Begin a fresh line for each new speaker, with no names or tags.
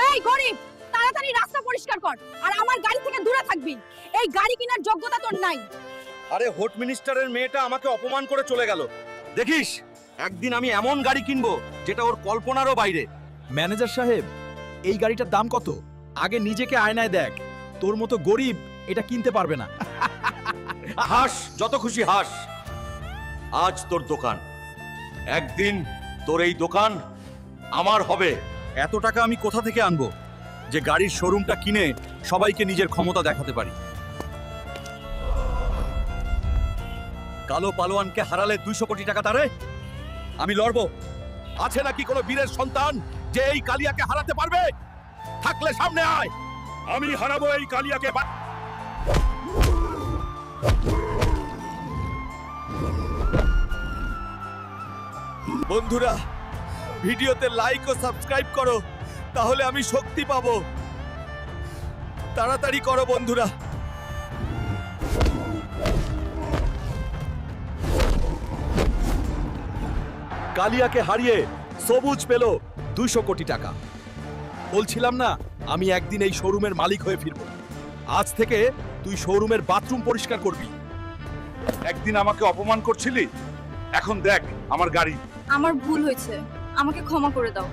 এই গরিব, তাড়াতাড়ি রাস্তা পরিষ্কার কর আর আমার গাড়ি থেকে দূরে থাকবি। এই গাড়ি কেনার যোগ্যতা তোর নাই।
আরে হোট মিনিস্টারের মেয়েটা আমাকে অপমান করে চলে গেল। দেখিস একদিন আমি এমন গাড়ি কিনবো যেটা ওর কল্পনারও বাইরে।
ম্যানেজার সাহেব, এই গাড়িটার দাম কত? আগে নিজেকে আয়নায় দেখ, তোর মতো গরিব এটা কিনতে পারবে না।
হাস, যত খুশি হাস। আজ তোর দোকান, একদিন তোর এই দোকান আমার হবে। এত টাকা আমি কোথা থেকে আনবো যে গাড়ির শোরুমটা কিনে সবাইকে নিজের ক্ষমতা দেখাতে পারি? কালো পালোয়ানকে হারালে 200 কোটি টাকা তারে আমি লড়বো। আছে নাকি কোনো বীরের সন্তান যে এই কালিয়াকে হারাতে পারবে? থাকলে সামনে আয়, আমি হারাবো এই কালিয়াকে। বন্ধুরা, ভিডিওতে লাইক ও সাবস্ক্রাইব করো, তাহলে আমি শক্তি পাবো। তাড়াতাড়ি করো বন্ধুরা। কালিয়াকে হারিয়ে সবুজ পেল 200 কোটি টাকা। বলছিলাম না আমি একদিন এই শোরুমের মালিক হয়ে ফিরব। আজ থেকে তুই শোরুমের বাথরুম পরিষ্কার করবি। একদিন আমাকে অপমান করছিলি, এখন দেখ আমার গাড়ি।
আমার ভুল হয়েছে, আমাকে ক্ষমা করে দাও।